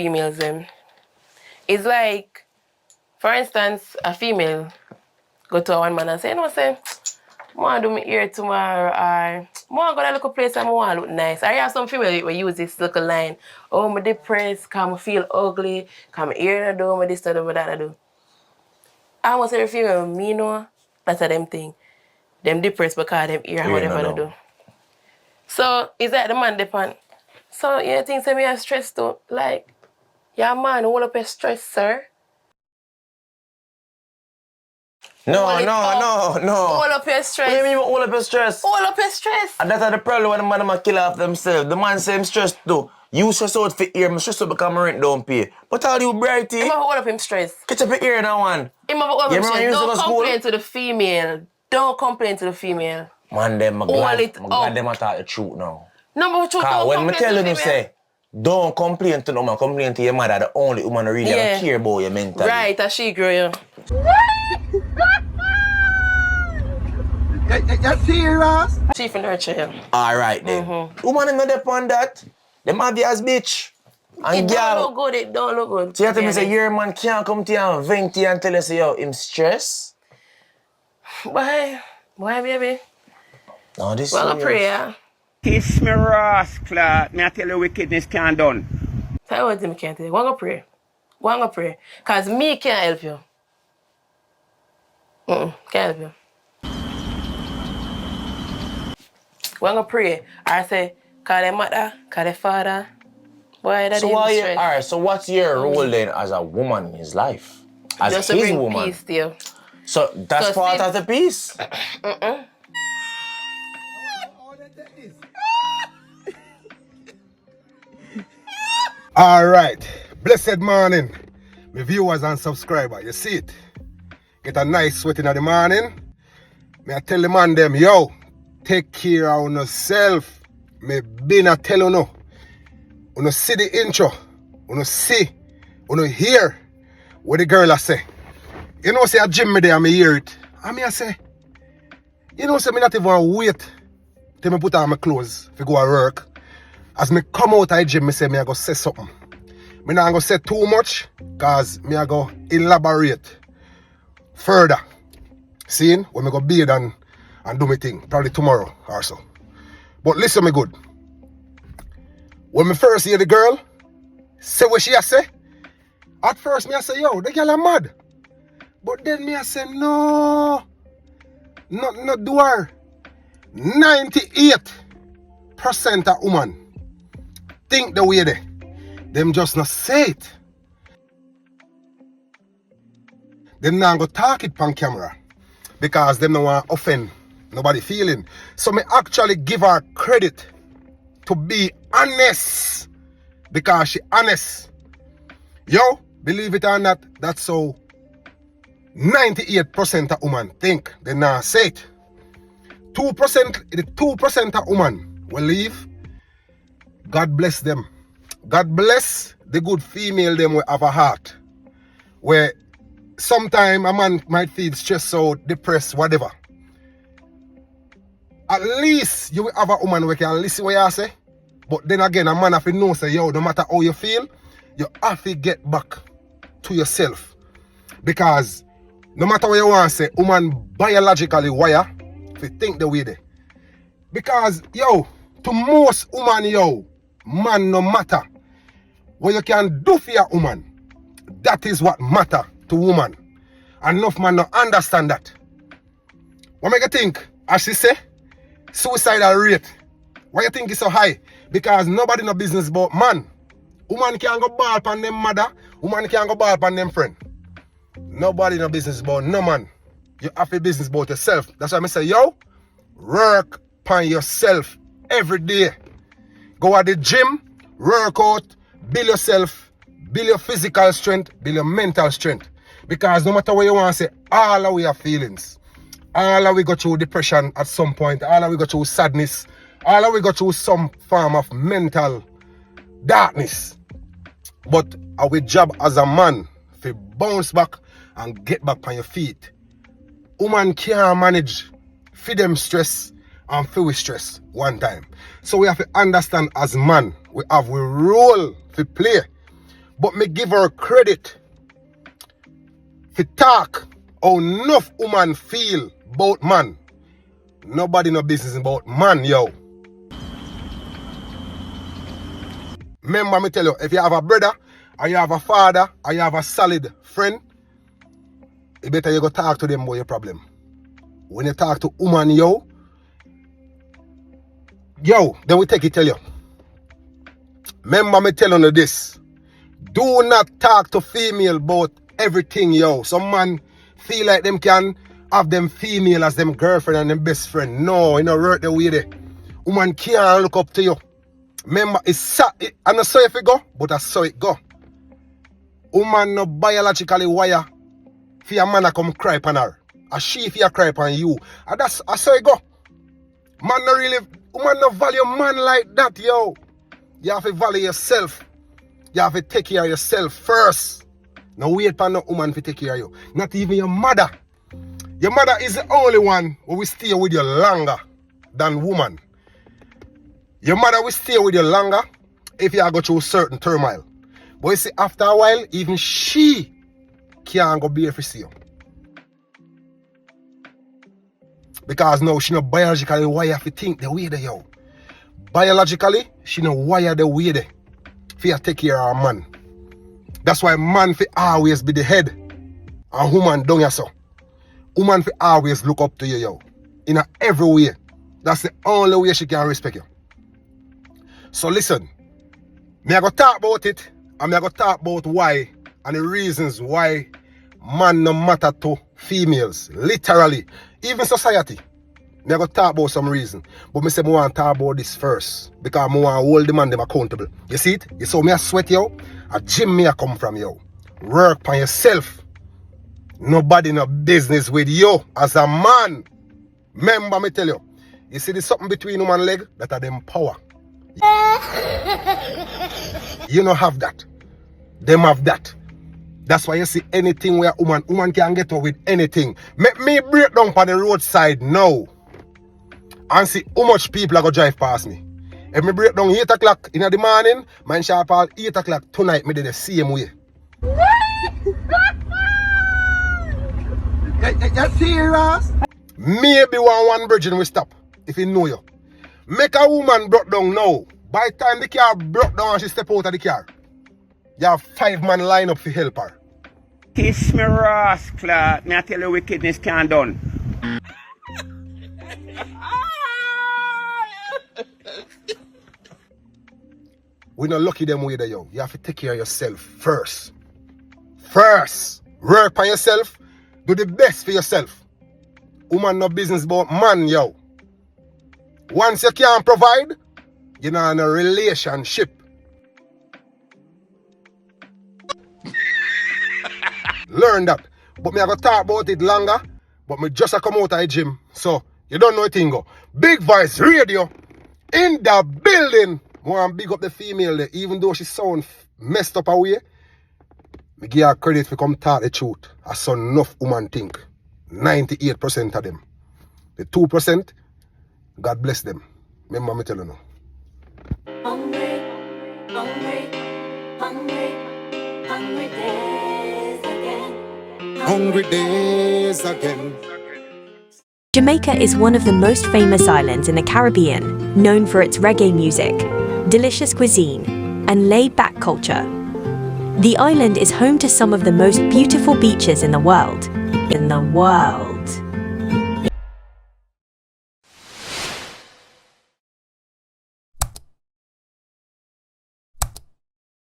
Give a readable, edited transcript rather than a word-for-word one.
females them. It's like, for instance, a female go to one man and say, say, I want to do my hair tomorrow, or I want to go to a little place and I want to look nice. Or you have some female who use this little line, oh, I'm depressed, because I feel ugly, because my hair not do, my this, that, that, I do. Almost every female me know, that's a them thing. Them depressed because them hair and whatever they do. So, is that the man depend? So, you think say me are stressed too? Like, yeah, man, hold up your stress, sir. No. Hold up your stress. What do you mean hold up your stress? Hold up your stress. And that's the problem when the man might kill off themselves. The man say him stressed too. You stress out for ear, I'm stressed out because my rent don't pay. But all you brighty. Him have hold up him stress. Catch up your ear now, one. Him have hold up him stress. Don't complain to the female. Don't complain to the female. Man, them, I'm glad them talk the truth now. No, but truth, don't when complain me tell to the you, female. say, don't complain to no man, complain to your mother, the only woman who really don't care about your mental. Right, as she grow you. You're serious? She for nurture you. Alright then. Woman is not depend that. Them obvious bitch. And It girl. don't look good, it don't look good. So you have to me say, your man can't come to you and vent to you and tell you, say, yo, him stress? Why, baby? No, this Well, I serious. pray, yeah. Kiss me, rascal. Me I tell you wickedness can't done. Tell you what me can't tell you. Go pray. Go pray. Because me can't help you. Can't help you. Go pray. I say, call their mother, call their father. Boy, that So is why you, stress. alright, so what's your role then as a woman in his life? As Just to his bring woman? peace to you. So that's So part see- of the peace? All right, blessed morning, my viewers and subscribers. You see it? Get a nice sweat in the morning. Me I tell the man them, yo, take care of yourself. Me been a tell you no. You see the intro. You see, you hear what the girl I say. You know, say a gym me there, me hear it. And me I say, you know, say me not even wait till me put on my clothes to go to work. As me come out of the gym, me say me I go say something. Me not go say too much, cause me I go elaborate further. Seeing when me go bathe and do my thing, probably tomorrow or so. But listen me good. When me first hear the girl say what she a say, at first me I say, yo, the girl are mad. But then me I say, no, not do her. 98% of woman think the way they. Them just not say it. Them not go talk it on camera. Because them don't want to offend nobody feeling. So me actually give her credit to be honest. Because she honest. Yo, believe it or not, that's so 98% of women think they not say it. 2%, the 2% of women will leave. God bless them. God bless the good female them will have a heart. Where sometime a man might feel stressed out, depressed, whatever. At least you will have a woman who can listen what you say. But then again, a man have to know, say, yo, no matter how you feel, you have to get back to yourself. Because no matter what you want to say, woman biologically wire to think the way they. Because, yo, to most woman, yo, man no matter what you can do for your woman, that is what matter to woman. And enough man no understand that. What make you think, as she say, suicidal rate, why you think it's so high? Because nobody no business about man. Woman can't go ball upon them mother, woman can't go ball upon them friend. Nobody no business about no man. You have a business about yourself. That's why I say, yo, work upon yourself every day. Go at the gym, work out, build yourself, build your physical strength, build your mental strength. Because no matter what you want to say, all of we have feelings. All of we go through depression at some point. All of we go through sadness. All of we go through some form of mental darkness. But our job as a man to bounce back and get back on your feet. Woman can't manage for them stress and feel with stress one time. So we have to understand as man, we have a role to play. But me give her credit for talk how enough woman feel about man. Nobody no business about man, yo. Remember me tell you, if you have a brother, or you have a father, or you have a solid friend, it better you go talk to them about your problem. When you talk to woman, yo, then we take it tell you. Remember me telling you this. Do not talk to female about everything, yo. Some man feel like them can have them female as them girlfriend and them best friend. No, you know, work the way there. Woman can't look up to you. Remember, I not saw if it go, but I saw it go. Woman no biologically wire for your man to come cry on her. A she for you cry on you. And that's I saw it go. Man no really, woman no value man like that, yo. You have to value yourself. You have to take care of yourself first. Now wait for no woman to take care of you. Not even your mother. Your mother is the only one who will stay with you longer than woman. Your mother will stay with you longer if you go through certain turmoil. But you see, after a while, even she can't go be here to see you. Because now she not biologically wired to think the way they yo. Biologically, she not wired the way they for you take care of her man. That's why man for always be the head and woman down here so. Woman for always look up to you, yo. In every way. That's the only way she can respect you. So listen, me I go talk about it, and me I go talk about why and the reasons why man no matter to females, literally, even society. Me I go talk about some reason, but me say me want to talk about this first because me want to hold the man them accountable. You see it? You saw me I sweat yo, a gym me I come from yo. Work on yourself. Nobody no business with you as a man. Remember me tell you, you see there's something between woman leg that are them power. You don't have that. Them have that. That's why you see anything where woman can get away with anything. Make me break down on the roadside now and see how much people are going to drive past me. If me break down 8 o'clock in the morning, man sharp all 8 o'clock tonight, me do the same way. You serious? Maybe one virgin will stop if he know you. Make a woman broke down now. By the time the car broke down and she step out of the car, you have 5 man line up to help her. Kiss me rascal. Me I tell you wickedness can't done. We not lucky them way there, yo. You have to take care of yourself first. First. Work on yourself. Do the best for yourself. Woman no business about man, yo. Once you can't provide, you're not in a relationship. Learn that. But me I go talk about it longer. But me just a come out of the gym. So you don't know a thing go. Big Voice Radio in the building. I want to big up the female there. Even though she sound messed up away, me give her credit for come talk the truth. I saw enough woman think. 98% of them. The 2%, God bless them. Remember me tell you now. Hungry, hungry, hungry, hungry days again. Hungry days again. Jamaica is one of the most famous islands in the Caribbean, known for its reggae music, delicious cuisine, and laid-back culture. The island is home to some of the most beautiful beaches in the world.